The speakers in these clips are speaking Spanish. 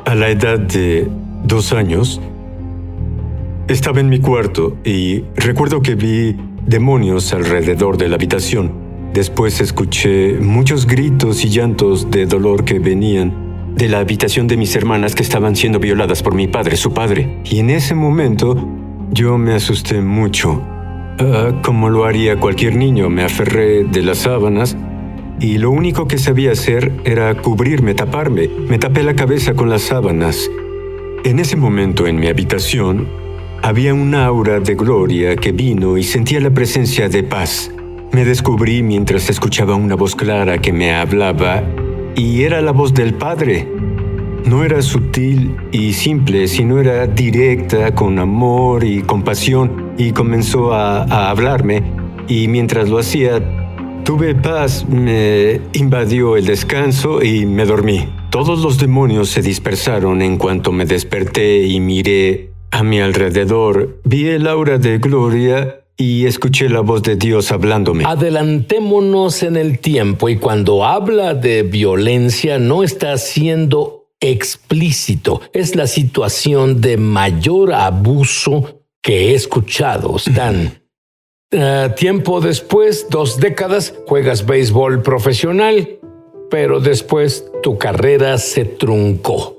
A la edad de 2 años, estaba en mi cuarto y recuerdo que vi demonios alrededor de la habitación. Después escuché muchos gritos y llantos de dolor que venían de la habitación de mis hermanas que estaban siendo violadas por mi padre, su padre. Y en ese momento yo me asusté mucho. Como lo haría cualquier niño, me aferré de las sábanas y lo único que sabía hacer era cubrirme, taparme. Me tapé la cabeza con las sábanas. En ese momento en mi habitación había un aura de gloria que vino y sentía la presencia de paz. Me descubrí mientras escuchaba una voz clara que me hablaba y era la voz del Padre. No era sutil y simple, sino era directa, con amor y compasión, y comenzó a hablarme, y mientras lo hacía, tuve paz, me invadió el descanso y me dormí. Todos los demonios se dispersaron en cuanto me desperté y miré a mi alrededor. Vi el aura de gloria y escuché la voz de Dios hablándome. Adelantémonos en el tiempo, y cuando habla de violencia no está siendo explícito. Es la situación de mayor abuso que he escuchado. Stan, tiempo después, 2 décadas, juegas béisbol profesional, pero después tu carrera se truncó.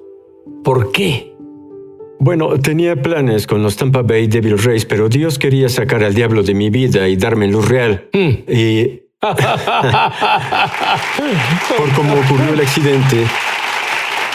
¿Por qué? Bueno, tenía planes con los Tampa Bay Devil Rays, pero Dios quería sacar al diablo de mi vida y darme luz real. Y por cómo ocurrió el accidente,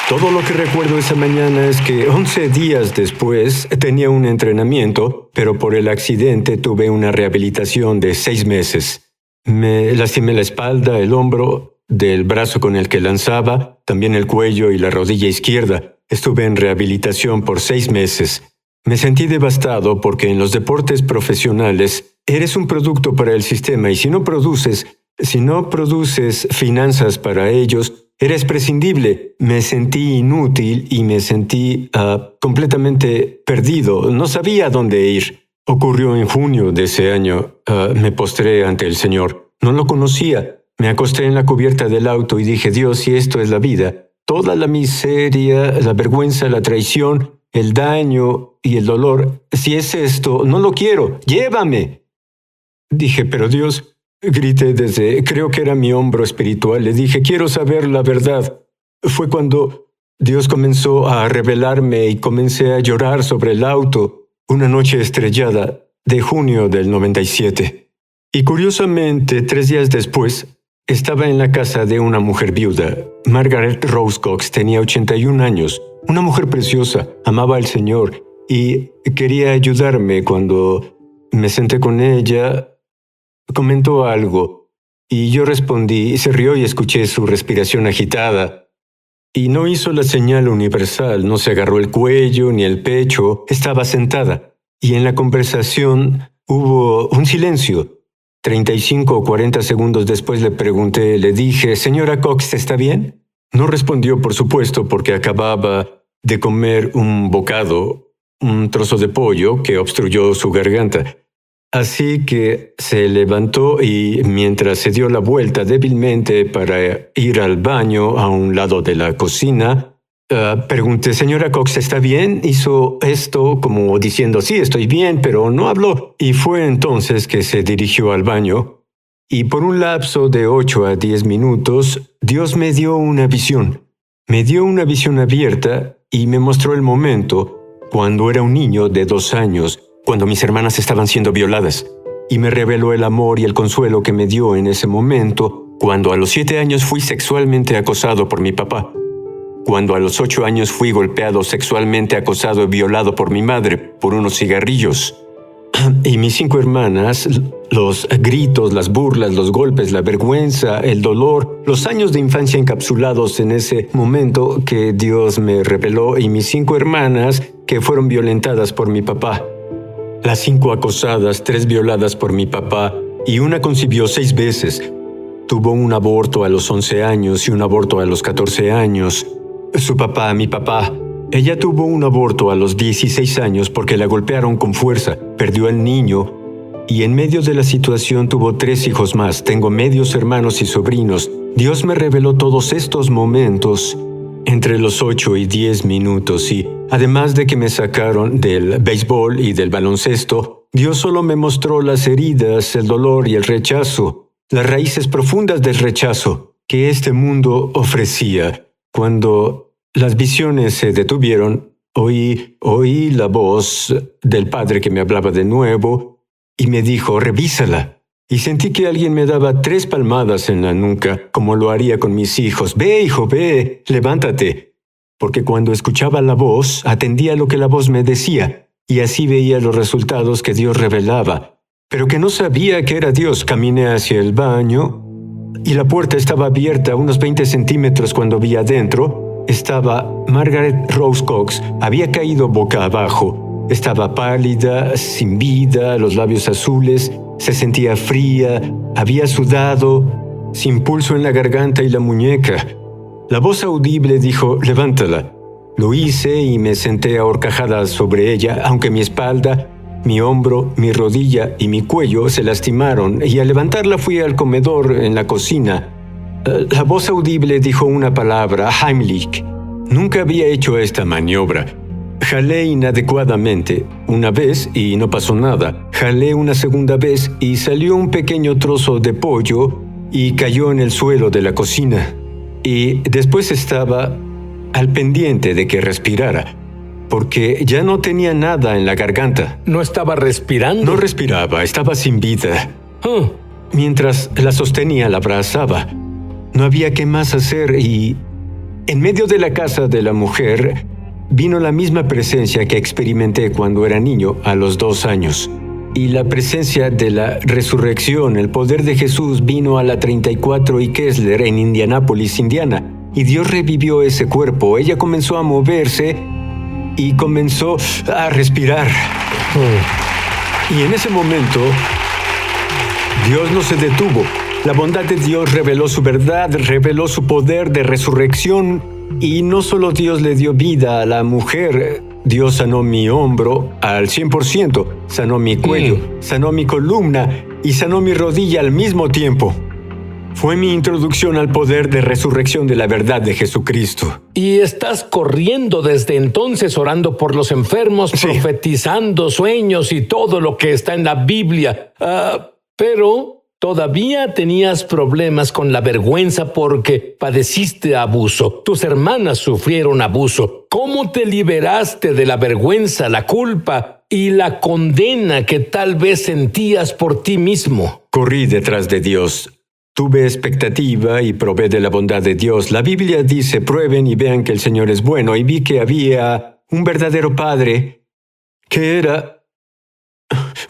todo lo que recuerdo esa mañana es que 11 días después tenía un entrenamiento, pero por el accidente tuve una rehabilitación de 6 meses. Me lastimé la espalda, el hombro, del brazo con el que lanzaba, también el cuello y la rodilla izquierda. Estuve en rehabilitación por 6 meses. Me sentí devastado porque en los deportes profesionales eres un producto para el sistema y si no produces finanzas para ellos, eres prescindible. Me sentí inútil y me sentí completamente perdido. No sabía dónde ir. Ocurrió en junio de ese año. Me postré ante el Señor. No lo conocía. Me acosté en la cubierta del auto y dije, Dios, si esto es la vida, toda la miseria, la vergüenza, la traición, el daño y el dolor, si es esto, no lo quiero, llévame. Dije, pero Dios, grité creo que era mi hombro espiritual, le dije, quiero saber la verdad. Fue cuando Dios comenzó a revelarme y comencé a llorar sobre el auto, una noche estrellada de junio del 97. Y curiosamente, 3 días después, estaba en la casa de una mujer viuda. Margaret Rose Cox tenía 81 años, una mujer preciosa, amaba al Señor y quería ayudarme. Cuando me senté con ella, comentó algo y yo respondí, se rió y escuché su respiración agitada. Y no hizo la señal universal, no se agarró el cuello ni el pecho, estaba sentada. Y en la conversación hubo un silencio. 35 o 40 segundos después le pregunté, le dije, «Señora Cox, ¿está bien?» No respondió, por supuesto, porque acababa de comer un bocado, un trozo de pollo que obstruyó su garganta. Así que se levantó y mientras se dio la vuelta débilmente para ir al baño a un lado de la cocina, pregunté, «Señora Cox, ¿está bien?» Hizo esto como diciendo, «Sí, estoy bien», pero no habló. Y fue entonces que se dirigió al baño. Y por un lapso de 8 a 10 minutos, Dios me dio una visión. Me dio una visión abierta y me mostró el momento cuando era un niño de 2 años, cuando mis hermanas estaban siendo violadas. Y me reveló el amor y el consuelo que me dio en ese momento, cuando a los 7 años fui sexualmente acosado por mi papá. Cuando a los 8 años fui golpeado, sexualmente acosado y violado por mi madre por unos cigarrillos. Y mis 5 hermanas, los gritos, las burlas, los golpes, la vergüenza, el dolor, los años de infancia encapsulados en ese momento que Dios me reveló, y mis 5 hermanas que fueron violentadas por mi papá. Las 5 acosadas, 3 violadas por mi papá y una concibió 6 veces. Tuvo un aborto a los 11 años y un aborto a los 14 años. Su papá, mi papá, ella tuvo un aborto a los 16 años porque la golpearon con fuerza, perdió al niño y en medio de la situación tuvo 3 hijos más. Tengo medios hermanos y sobrinos. Dios me reveló todos estos momentos entre los 8 y 10 minutos y, además de que me sacaron del béisbol y del baloncesto, Dios solo me mostró las heridas, el dolor y el rechazo, las raíces profundas del rechazo que este mundo ofrecía. Cuando las visiones se detuvieron, oí la voz del Padre que me hablaba de nuevo y me dijo, revísala. Y sentí que alguien me daba 3 palmadas en la nuca, como lo haría con mis hijos. Ve, hijo, ve, levántate. Porque cuando escuchaba la voz, atendía lo que la voz me decía, y así veía los resultados que Dios revelaba. Pero que no sabía que era Dios. Caminé hacia el baño, y la puerta estaba abierta a unos 20 centímetros cuando vi adentro. Estaba Margaret Rose Cox. Había caído boca abajo. Estaba pálida, sin vida, los labios azules. Se sentía fría, había sudado, sin pulso en la garganta y la muñeca. La voz audible dijo, levántala. Lo hice y me senté a horcajadas sobre ella, aunque mi espalda, mi hombro, mi rodilla y mi cuello se lastimaron, y al levantarla fui al comedor en la cocina. La voz audible dijo una palabra, Heimlich. Nunca había hecho esta maniobra. Jalé inadecuadamente una vez y no pasó nada. Jalé una segunda vez y salió un pequeño trozo de pollo y cayó en el suelo de la cocina. Y después estaba al pendiente de que respirara, porque ya no tenía nada en la garganta. ¿No estaba respirando? No respiraba, estaba sin vida. Mientras la sostenía, la abrazaba. No había qué más hacer y en medio de la casa de la mujer vino la misma presencia que experimenté cuando era niño a los 2 años. Y la presencia de la resurrección, el poder de Jesús vino a la 34 y Kessler en Indianápolis, Indiana. Y Dios revivió ese cuerpo. Ella comenzó a moverse y comenzó a respirar. Y en ese momento, Dios no se detuvo. La bondad de Dios reveló su verdad, reveló su poder de resurrección. Y no solo Dios le dio vida a la mujer, Dios sanó mi hombro al 100%, sanó mi cuello, sanó mi columna y sanó mi rodilla al mismo tiempo. Fue mi introducción al poder de resurrección de la verdad de Jesucristo. Y estás corriendo desde entonces, orando por los enfermos, sí, profetizando sueños y todo lo que está en la Biblia. Pero todavía tenías problemas con la vergüenza porque padeciste abuso. Tus hermanas sufrieron abuso. ¿Cómo te liberaste de la vergüenza, la culpa y la condena que tal vez sentías por ti mismo? Corrí detrás de Dios. Tuve expectativa y probé de la bondad de Dios. La Biblia dice, prueben y vean que el Señor es bueno. Y vi que había un verdadero Padre, que era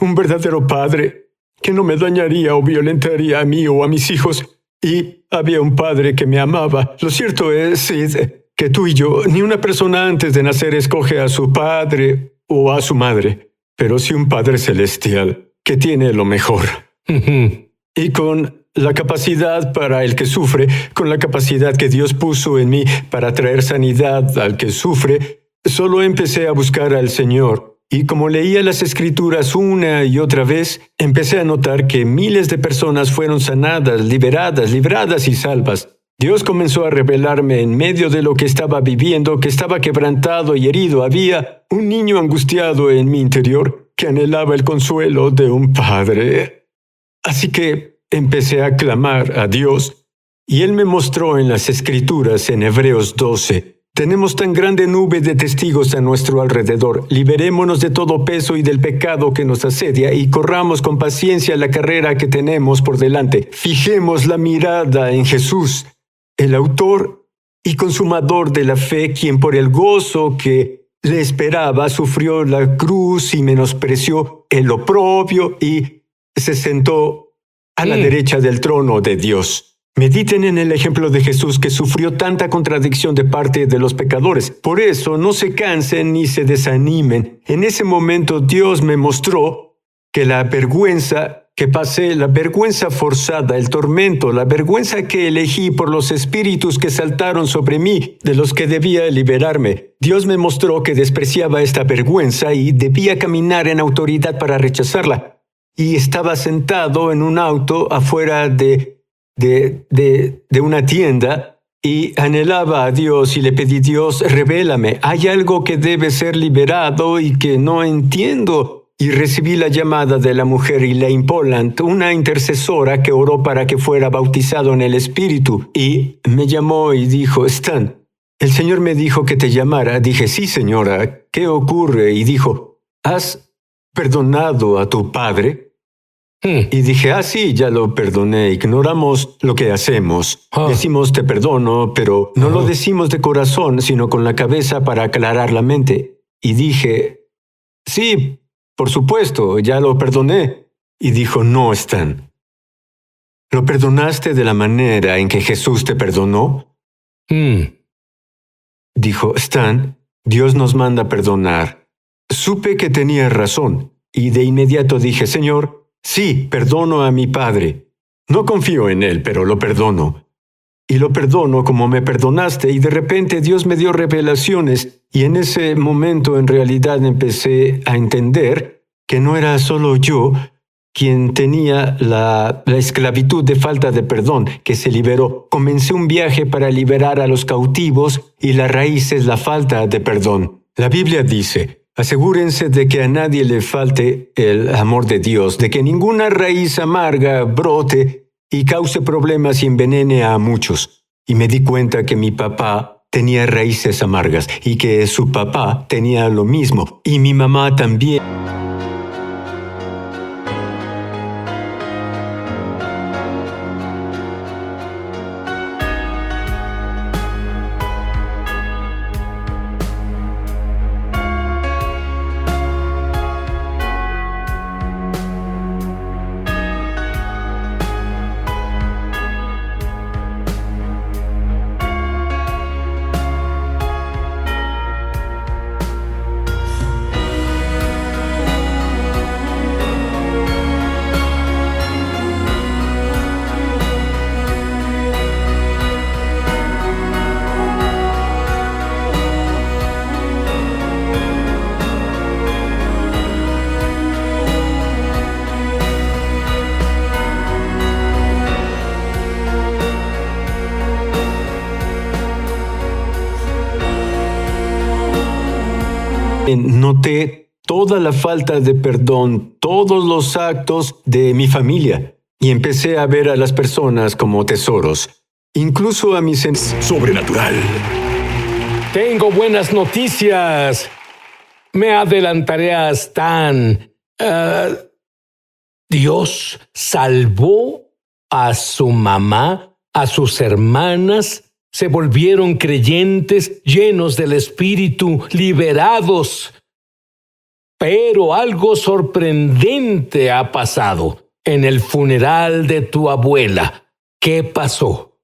un verdadero Padre, que no me dañaría o violentaría a mí o a mis hijos. Y había un Padre que me amaba. Lo cierto es, Sid, que tú y yo, ni una persona antes de nacer escoge a su padre o a su madre, pero sí un Padre celestial que tiene lo mejor. Y con la capacidad para el que sufre, con la capacidad que Dios puso en mí para traer sanidad al que sufre, solo empecé a buscar al Señor. Y como leía las Escrituras una y otra vez, empecé a notar que miles de personas fueron sanadas, libradas y salvas. Dios comenzó a revelarme en medio de lo que estaba viviendo, que estaba quebrantado y herido. Había un niño angustiado en mi interior que anhelaba el consuelo de un padre. Así que empecé a clamar a Dios y Él me mostró en las Escrituras, en Hebreos 12, tenemos tan grande nube de testigos a nuestro alrededor. Liberémonos de todo peso y del pecado que nos asedia y corramos con paciencia la carrera que tenemos por delante. Fijemos la mirada en Jesús, el autor y consumador de la fe, quien por el gozo que le esperaba sufrió la cruz y menospreció el oprobio y se sentó a la derecha del trono de Dios. Mediten en el ejemplo de Jesús, que sufrió tanta contradicción de parte de los pecadores. Por eso no se cansen ni se desanimen. En ese momento Dios me mostró que la vergüenza que pasé, la vergüenza forzada, el tormento, la vergüenza que elegí por los espíritus que saltaron sobre mí, de los que debía liberarme. Dios me mostró que despreciaba esta vergüenza y debía caminar en autoridad para rechazarla. Y estaba sentado en un auto afuera de una tienda y anhelaba a Dios y le pedí: Dios, revélame, hay algo que debe ser liberado y que no entiendo. Y recibí la llamada de la mujer Elaine Poland, una intercesora que oró para que fuera bautizado en el Espíritu. Y me llamó y dijo: Stan, el Señor me dijo que te llamara. Dije: sí, señora, ¿qué ocurre? Y dijo: ¿has perdonado a tu padre? Y dije: sí, ya lo perdoné. Ignoramos lo que hacemos. Decimos te perdono, pero no lo decimos de corazón, sino con la cabeza para aclarar la mente. Y dije: sí, por supuesto, ya lo perdoné. Y dijo: no, Stan. ¿Lo perdonaste de la manera en que Jesús te perdonó? Dijo: Stan, Dios nos manda perdonar. Supe que tenía razón, y de inmediato dije: Señor, sí, perdono a mi padre. No confío en él, pero lo perdono. Y lo perdono como me perdonaste, y de repente Dios me dio revelaciones, y en ese momento en realidad empecé a entender que no era solo yo quien tenía la esclavitud de falta de perdón, que se liberó. Comencé un viaje para liberar a los cautivos, y la raíz es la falta de perdón. La Biblia dice: asegúrense de que a nadie le falte el amor de Dios, de que ninguna raíz amarga brote y cause problemas y envenene a muchos. Y me di cuenta que mi papá tenía raíces amargas y que su papá tenía lo mismo, y mi mamá también. Noté toda la falta de perdón, todos los actos de mi familia, y empecé a ver a las personas como tesoros, incluso a mis sobrenatural. Tengo buenas noticias. Me adelantaré a Stan. Dios salvó a su mamá, a sus hermanas. Se volvieron creyentes, llenos del Espíritu, liberados. Pero algo sorprendente ha pasado en el funeral de tu abuela. ¿Qué pasó?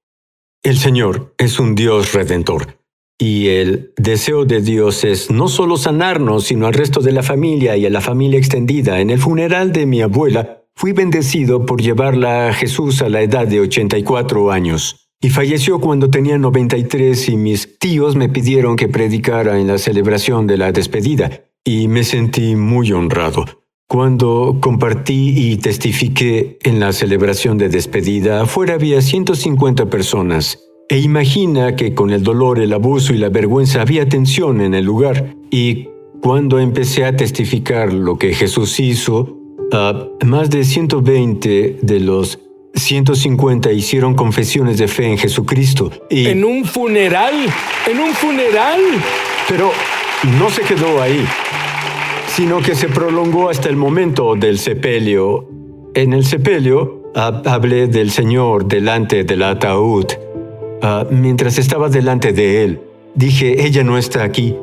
El Señor es un Dios redentor, y el deseo de Dios es no solo sanarnos, sino al resto de la familia y a la familia extendida. En el funeral de mi abuela, fui bendecido por llevarla a Jesús a la edad de 84 años. Y falleció cuando tenía 93, y mis tíos me pidieron que predicara en la celebración de la despedida, y me sentí muy honrado. Cuando compartí y testifiqué en la celebración de despedida, afuera había 150 personas, e imagina que con el dolor, el abuso y la vergüenza había tensión en el lugar. Y cuando empecé a testificar lo que Jesús hizo, más de 120 de los 150 hicieron confesiones de fe en Jesucristo. Y ¿En un funeral? ¿En un funeral? Pero no se quedó ahí, sino que se prolongó hasta el momento del sepelio. En el sepelio hablé del Señor delante del ataúd. Mientras estaba delante de él, dije: ella no está aquí,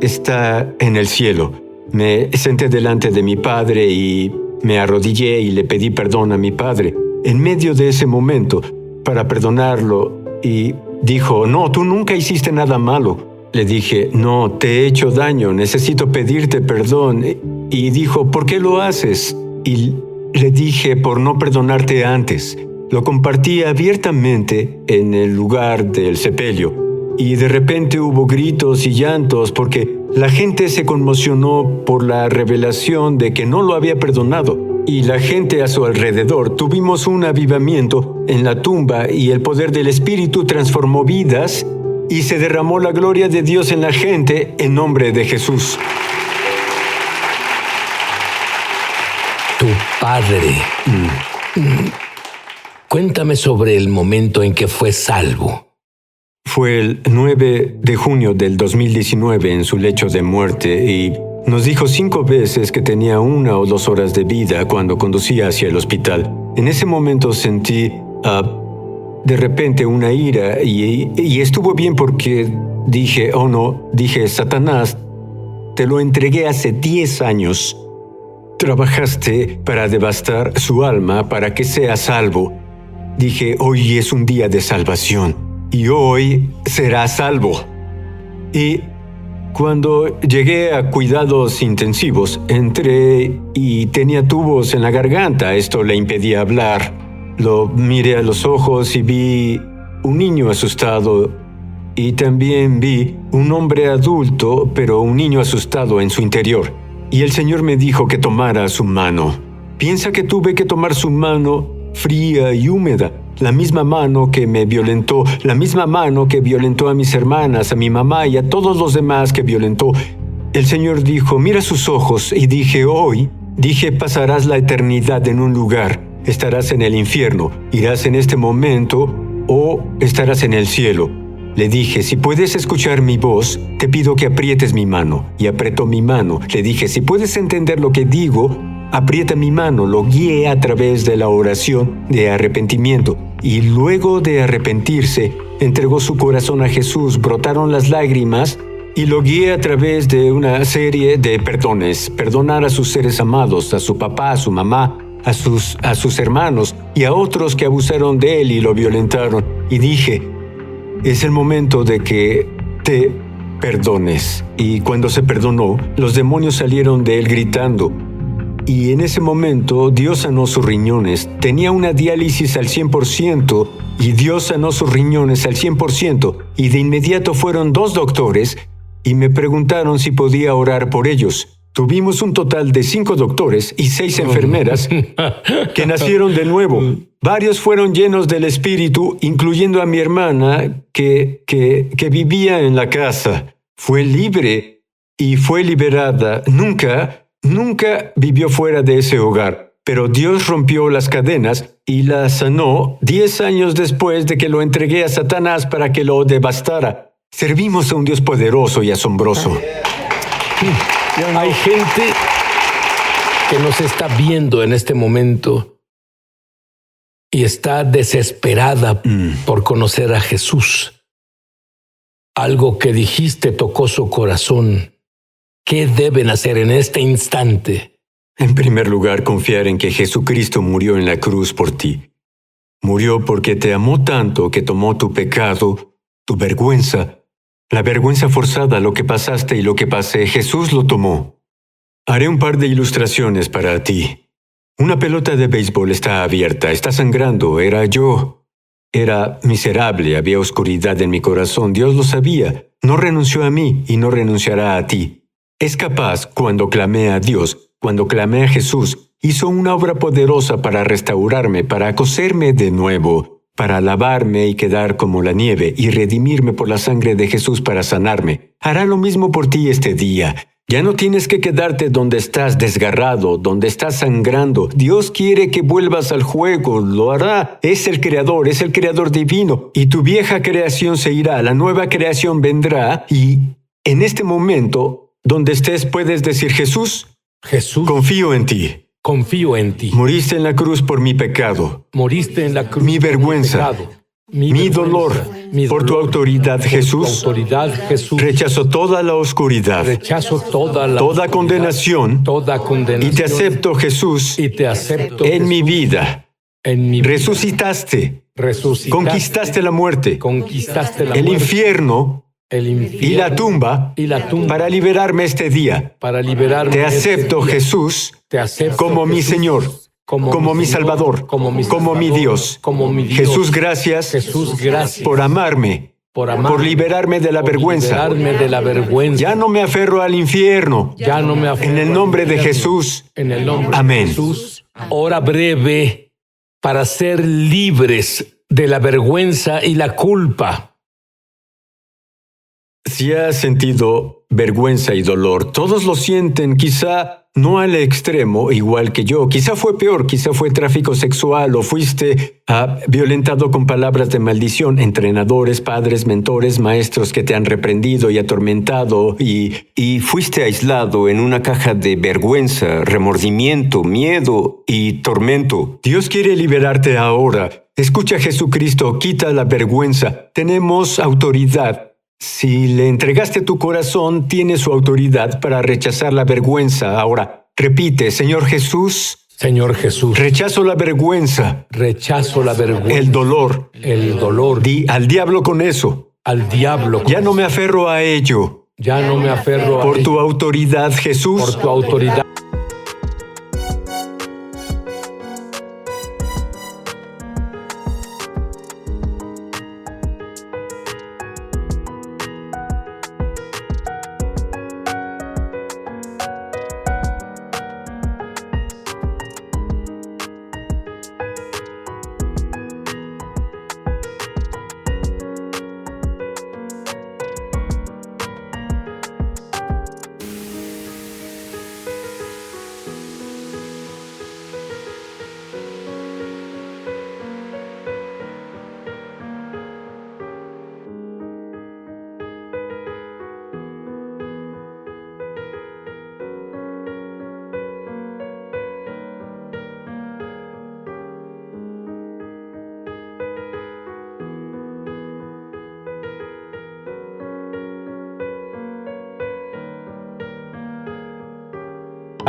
está en el cielo. Me senté delante de mi padre y me arrodillé y le pedí perdón a mi padre. En medio de ese momento, para perdonarlo, y dijo: no, tú nunca hiciste nada malo. Le dije: no, te he hecho daño, necesito pedirte perdón. Y dijo: ¿por qué lo haces? Y le dije: por no perdonarte antes. Lo compartí abiertamente en el lugar del sepelio, y de repente hubo gritos y llantos porque la gente se conmocionó por la revelación de que no lo había perdonado. y la gente a su alrededor. Tuvimos un avivamiento en la tumba y el poder del Espíritu transformó vidas y se derramó la gloria de Dios en la gente en nombre de Jesús. Tu padre. Cuéntame sobre el momento en que fue salvo. Fue el 9 de junio del 2019 en su lecho de muerte y nos dijo 5 veces que tenía 1 o 2 horas de vida cuando conducía hacia el hospital. En ese momento sentí de repente una ira y estuvo bien porque dije, oh no, dije, Satanás, te lo entregué hace 10 años. Trabajaste para devastar su alma para que sea salvo. Dije, hoy es un día de salvación y hoy será salvo. Y cuando llegué a cuidados intensivos, entré y tenía tubos en la garganta. Esto le impedía hablar. Lo miré a los ojos y vi un niño asustado y también vi un hombre adulto, pero un niño asustado en su interior. Y el Señor me dijo que tomara su mano. Piensa que tuve que tomar su mano fría y húmeda, la misma mano que me violentó, la misma mano que violentó a mis hermanas, a mi mamá y a todos los demás que violentó. El Señor dijo, mira sus ojos, y dije, pasarás la eternidad en un lugar, estarás en el infierno, irás en este momento o estarás en el cielo. Le dije, si puedes escuchar mi voz, te pido que aprietes mi mano. Y apretó mi mano. Le dije, si puedes entender lo que digo, aprieta mi mano. Lo guié a través de la oración de arrepentimiento. Y luego de arrepentirse, entregó su corazón a Jesús. Brotaron las lágrimas y lo guié a través de una serie de perdones. Perdonar a sus seres amados, a su papá, a su mamá, a sus hermanos y a otros que abusaron de él y lo violentaron. Y dije, es el momento de que te perdones. Y cuando se perdonó, los demonios salieron de él gritando. Y en ese momento, Dios sanó sus riñones. Tenía una diálisis al 100% y Dios sanó sus riñones al 100%. Y de inmediato fueron 2 doctores y me preguntaron si podía orar por ellos. Tuvimos un total de 5 doctores y 6 enfermeras que nacieron de nuevo. Varios fueron llenos del Espíritu, incluyendo a mi hermana que vivía en la casa. Fue libre y fue liberada. Nunca vivió fuera de ese hogar. Pero Dios rompió las cadenas y la sanó 10 años después de que lo entregué a Satanás para que lo devastara. Servimos a un Dios poderoso y asombroso. Hay gente que nos está viendo en este momento y está desesperada por conocer a Jesús. Algo que dijiste tocó su corazón. ¿Qué deben hacer en este instante? En primer lugar, confiar en que Jesucristo murió en la cruz por ti. Murió porque te amó tanto que tomó tu pecado, tu vergüenza, la vergüenza forzada, lo que pasaste y lo que pasé, Jesús lo tomó. Haré un par de ilustraciones para ti. Una pelota de béisbol está abierta, está sangrando, era yo. Era miserable, había oscuridad en mi corazón, Dios lo sabía. No renunció a mí y no renunciará a ti. Es capaz, cuando clamé a Dios, cuando clamé a Jesús, hizo una obra poderosa para restaurarme, para coserme de nuevo, para lavarme y quedar como la nieve y redimirme por la sangre de Jesús para sanarme. Hará lo mismo por ti este día. Ya no tienes que quedarte donde estás desgarrado, donde estás sangrando. Dios quiere que vuelvas al juego, lo hará. Es el Creador divino. Y tu vieja creación se irá, la nueva creación vendrá. Y en este momento, donde estés, puedes decir, Jesús, confío en ti. Confío en ti. Moriste en la cruz por mi pecado. Moriste en la cruz mi vergüenza. Mi dolor, por tu autoridad, Jesús, rechazo toda la oscuridad, toda condenación, y te acepto, Jesús, en mi vida. Resucitaste, conquistaste la muerte, el infierno y la tumba para liberarme este día. Te acepto, Jesús, como mi Señor. Como mi Salvador, como mi Dios. Jesús, gracias por amarme, por liberarme de la vergüenza. Ya no me aferro al infierno. En el nombre de Jesús. Amén. hora breve para ser libres de la vergüenza y la culpa. Si has sentido vergüenza y dolor, todos lo sienten, quizá no al extremo, igual que yo. Quizá fue peor, quizá fue tráfico sexual o fuiste violentado con palabras de maldición. Entrenadores, padres, mentores, maestros que te han reprendido y atormentado y fuiste aislado en una caja de vergüenza, remordimiento, miedo y tormento. Dios quiere liberarte ahora. Escucha a Jesucristo, quita la vergüenza. Tenemos autoridad. Si le entregaste tu corazón, tienes su autoridad para rechazar la vergüenza. Ahora, repite, Señor Jesús. Señor Jesús, Rechazo la vergüenza, rechazo la vergüenza, el dolor. Di Al diablo con eso. al diablo. Ya no me aferro a ello. Ya no me aferro a Por ello. tu autoridad, Por Jesús. tu autoridad.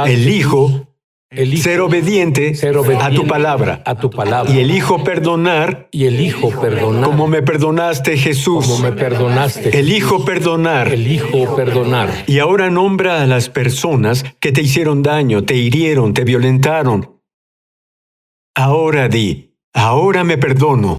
Elijo Elijo ser obediente ser obediente a tu palabra. a tu palabra. Y elijo perdonar Y elijo perdonar como me perdonaste, Jesús. como me perdonaste. Elijo perdonar. Elijo perdonar. Y ahora nombra a las personas que te hicieron daño, te hirieron, te violentaron. Ahora di, ahora me perdono.